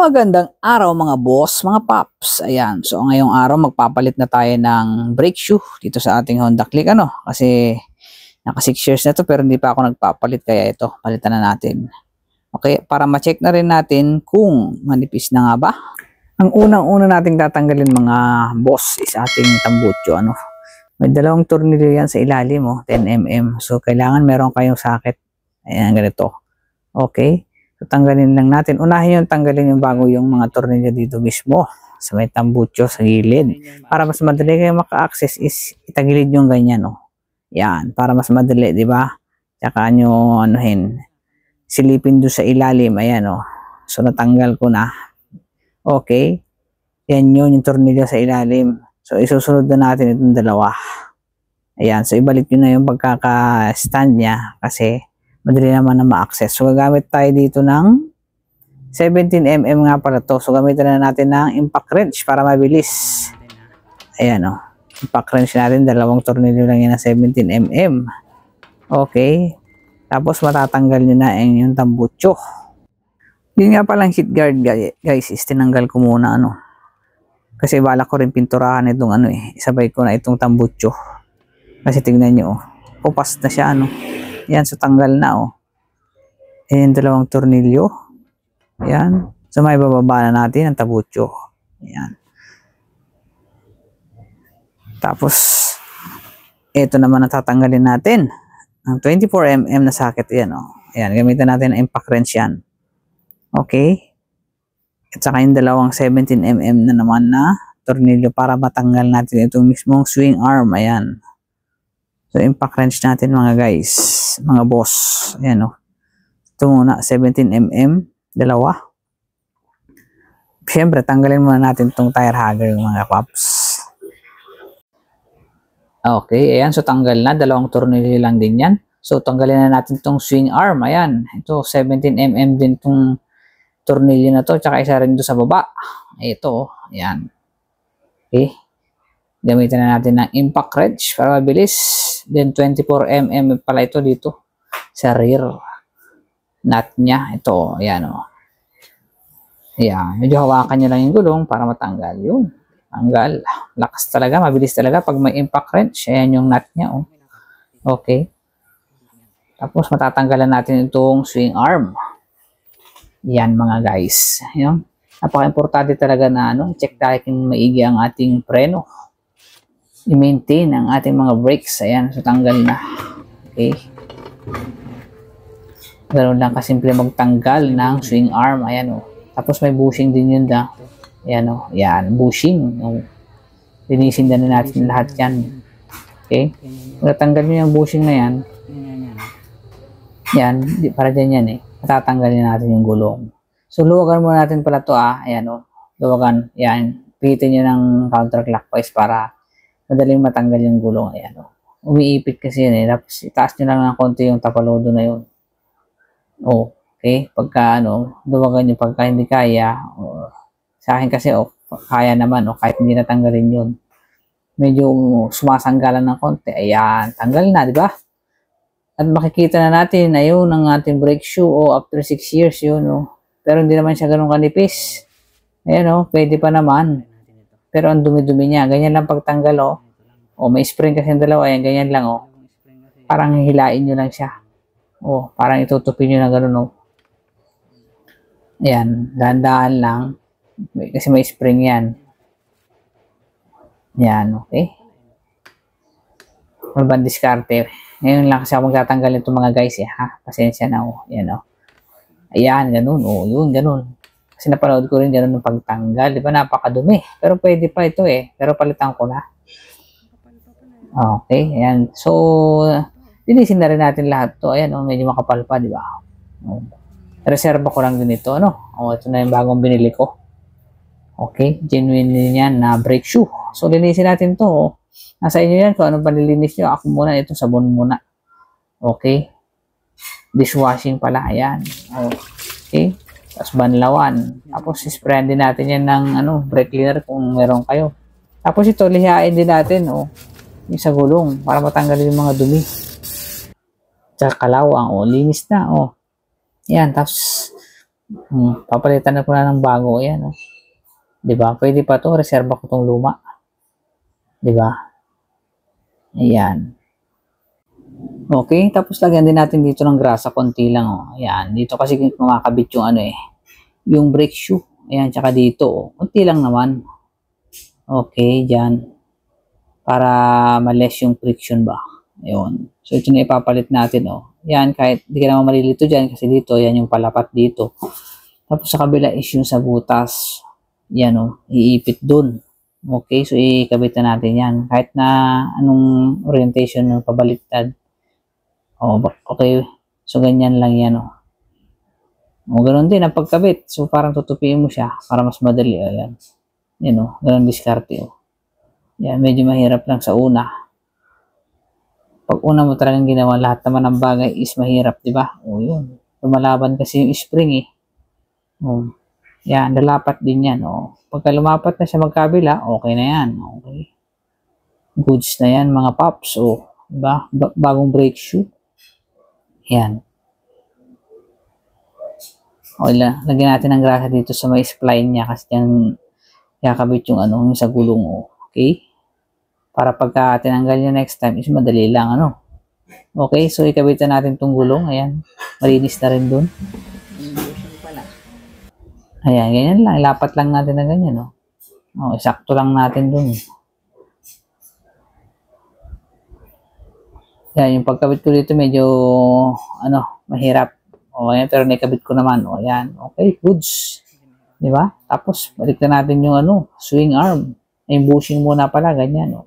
Magandang araw mga boss, mga paps. Ayan, so ngayong araw magpapalit na tayo ng brake shoe dito sa ating Honda Click kasi naka 6 years na to pero hindi pa ako nagpapalit kaya ito, palitan na natin. Okay, para ma-check na rin natin kung manipis na nga ba. Ang unang-una nating tatanggalin mga boss is ating tambutso May dalawang tornilyo yan sa ilalim 10 mm. So kailangan meron kayong socket. Ayan, ganito. Okay. So, tanggalin lang natin. Unahin yung tanggalin yung bago yung mga tornilyo dito mismo sa may tambutso sa gilid. Para mas madali kayo maka-access is itagilid yung ganyan Yan, para mas madali, di ba? Tsaka nyo silipin doon sa ilalim. Ayan So natanggal ko na. Okay. Yan yung tornilyo sa ilalim. So isusunod na natin itong dalawa. Ayan, so ibalik nyo na yung pagkaka-stand niya kasi madali naman na ma-access. So, gagamit tayo dito ng 17 mm nga pala to. So, gamitin na natin ng impact wrench para mabilis. Ayan Impact wrench natin. Dalawang tornilyo lang yan na 17 mm. Okay. Tapos, matatanggal nyo na yung tambutso. Yun nga palang heat guard guys is tinanggal ko muna Kasi bala ko rin pinturahan itong Isabay ko na itong tambutso. Kasi tignan nyo Pupas na siya Yan, so tanggal na Ayan, dalawang tornilyo. Ayan. So may bababa na natin ang tambutso. Ayan. Tapos, ito naman ang tatanggalin natin. Ang 24 mm na socket. Ayan Ayan, gamitan natin ang impact wrench yan. Okay. At saka yung dalawang 17 mm na naman na tornilyo para matanggal natin itong mismong swing arm. Ayan. So, impact wrench natin mga guys, mga boss. Ayan Ito muna, 17 mm, dalawa. Siyempre, tanggalin muna natin itong tire hugger mga paps. Okay, ayan. So, tanggal na. Dalawang tornilyo lang din yan. So, tanggalin na natin itong swing arm. Ayan. Ito, 17 mm din itong tornilyo na to. Tsaka isa rin ito sa baba. Ito, ayan. Okay. Gamitin na natin ng impact wrench para mabilis. Then 24 mm pala ito dito sa rear nut niya. Ito, ayan Ayan, medyo hawakan nyo lang yung gulong para matanggal yun. Tanggal. Lakas talaga, mabilis talaga pag may impact wrench. Ayan yung nut niya Okay. Tapos matatanggalan natin itong swing arm. Yan mga guys. Ayan. Napaka-importante talaga na check tayo kung maigi ang ating preno. I-maintain ang ating mga brakes. Ayan, so tanggal na. Okay. Ganoon lang kasimple magtanggal ng swing arm. Ayan Tapos may bushing din yun Ayan Ayan, bushing. Linisin na natin lahat yan. Okay. Natanggal nyo yung bushing na yan. Yan, para dyan yan matatanggalin natin yung gulong. So, luwagan muna natin pala to Ayan luwagan. Ayan. Pihitin nyo ng counterclockwise para madaling matanggal yung gulong. Ayan umiipit kasi yan Tapos itaas nyo lang ng konti yung tapalodo na yun. Okay. Pagka luwagan nyo pagka hindi kaya. Sa akin kasi kaya naman kahit hindi natanggalin yun. Medyo sumasanggalan ng konti. Ayan. Tanggal na, di ba? At makikita na natin ayun ang ating brake shoe after 6 years yun Pero hindi naman siya ganun kanipis. Ayan pwede pa naman. Pero ang dumi-dumi niya. Ganyan lang pagtanggal may spring kasi yung dalawa. Ayan, ganyan lang Parang hilain nyo lang siya. Parang itutupin nyo na gano'n Ayan, dahan-dahan lang. Kasi may spring yan. Yan, okay. Malbang diskarte. Ngayon lang kasi ako magtatanggal nito mga guys Pasensya na Ayan Ayan, ganun. Yun, ganun. Kasi napanood ko rin ganun ng pagtanggal. Di ba napakadumi? Pero pwede pa ito Pero palitan ko na. Okay, ayan. So, linisin na rin natin lahat to. Ayan medyo makapal pa, di ba? Reserva ko lang din ito, ito na yung bagong binili ko. Okay, genuine yan na brake shoe. So, linisin natin to. Nasa inyo yan kung ano pa nilinis nyo. Ako muna, ito sabon muna. Okay. Dishwashing pala, ayan. Okay. Tapos banlawan. Tapos, sprayan din natin yan ng brake cleaner kung meron kayo. Tapos ito, lihain din natin, yung sa gulong para matanggal yung mga dumi. Tsaka kalawang, linis na, Yan, tapos Papalitan na ko na ng bago. Ayan, oh. 'Di ba? Pwede pa to, reserba ko tong luma. 'Di ba? Ayan. Okay, tapos lagyan din natin dito ng grasa konti lang, oh. Ayan, dito kasi kumakabit yung ano yung brake shoe. Ayan, tsaka dito, oh. Konti lang naman. Okay, diyan. Para ma-less yung friction ba. Ayun. So ito na ipapalit natin, oh. Yan, kahit di ka naman malilito dyan kasi dito, yan yung palapat dito. Tapos sa kabila is yung sa butas. Yan, oh. Iipit dun. Okay, so ikabit na natin yan. Kahit na anong orientation ng pabaliktad. Oh, okay. So ganyan lang yan, oh. O ganoon din ang pagkabit. So parang tutupiin mo siya para mas madali. Ayan. Yan, oh. Ganun diskarte, oh. Yan, medyo mahirap lang sa una. Pag una mo talagang ginawa, lahat naman ng bagay is mahirap, di ba? O yun. Lumalaban kasi yung spring, eh. O. Yan, lalapat din yan. O. Pagka lumapat na siya magkabila, okay na yan. Okay. Goods na yan, mga paps. O. Diba? Bagong brake shoe. Yan. O, lagyan natin ng grasa dito sa may spline niya kasi yan kakabit yung ano, yung sa gulong. O. Okay? Para pagka tinanggal nyo next time is madali lang, ano. Okay, so ikabitan natin tong gulong. Ayan, malinis na rin dun. Ayan, ganyan lang. Ilapat lang natin na ganyan, no. Oh, sakto lang natin dun. Ayan, yung pagkabit ko dito medyo, ano, mahirap. O, ayan, pero naikabit ko naman. O, ayan, okay, goods. Diba? Tapos, balik na natin yung, ano, swing arm. Yung bushing muna pala, ganyan, no.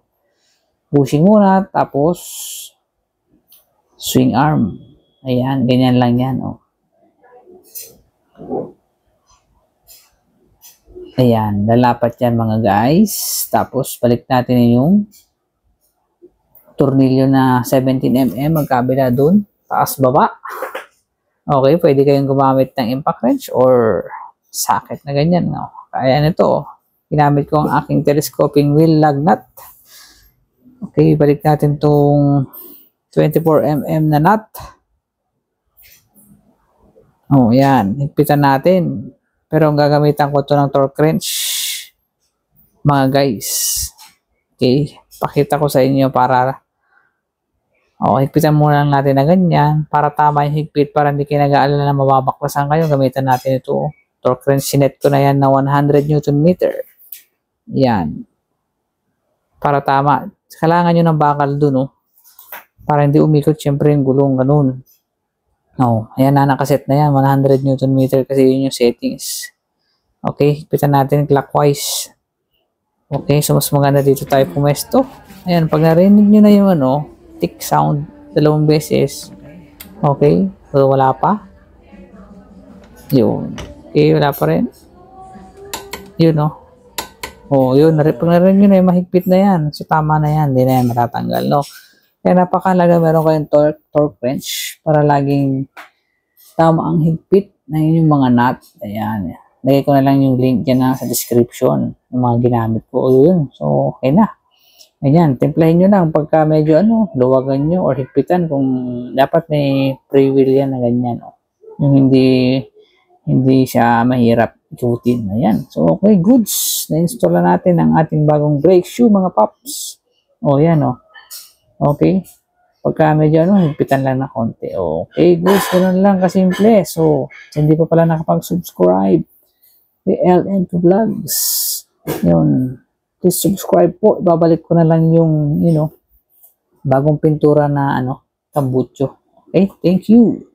Bushing muna, tapos swing arm. Ayan, ganyan lang yan, oh. Ayan, lalapat yan mga guys. Tapos, balik natin yung tornilyo na 17mm, magkabila dun, taas baba. Okay, pwede kayong gumamit ng impact wrench or socket na ganyan, no. Kaya nito, oh. Ginamit ko ang aking telescoping wheel lug nut. Okay, balik natin tong 24mm na nut. Oh, yan. Higpitan natin. Pero ang gagamitan ko to ng torque wrench, mga guys. Okay, pakita ko sa inyo para higpitan muna lang natin na ganyan para tama yung higpit para hindi kayo nag-aalala na mababaklasan kayo. Gamitan natin ito. Torque wrench, sinet ko na yan na 100 Newton meter. Yan. Para tama. Kailangan nyo ng bakal dun, oh. Para hindi umikot syempre yung gulong, ganun. Oh, ayan na, nakaset na yan. 100 Newton meter kasi yun yung settings. Okay, higpitan natin clockwise. Okay, so mas maganda dito tayo pumesto. Ayan, pag narinig nyo na yung ano, tick sound, 2 beses. Okay, so wala pa. Yun. Okay, wala pa rin. Yun, oh. Oh, yun. Pag narinig nyo na yung mahigpit na yan. So, tama na yan. Hindi na yan matatanggal, no? Kaya napakalaga meron kayong torque wrench para laging tama ang higpit na yun yung mga nut. Ayan. Lagay ko na lang yung link dyan na sa description ng mga ginamit ko. O, yun. So, okay na. Ayan. Templahin nyo lang pagka medyo luwagan nyo or higpitan kung dapat may pre-wheel yan na ganyan. No? Yung hindi siya mahirap ikutin. Ayan. So, okay, goods. Na-install na natin ang ating bagong brake shoe, mga paps. O, yan, o. Okay. Pagka medyo, higpitan lang na konti. Okay, goods. Ganun lang kasimple. So, hindi pa pala nakapag-subscribe kay LN2 Vlogs. Yun. Please subscribe po. Ibabalik ko na lang yung, bagong pintura na, tambucho. Okay, thank you.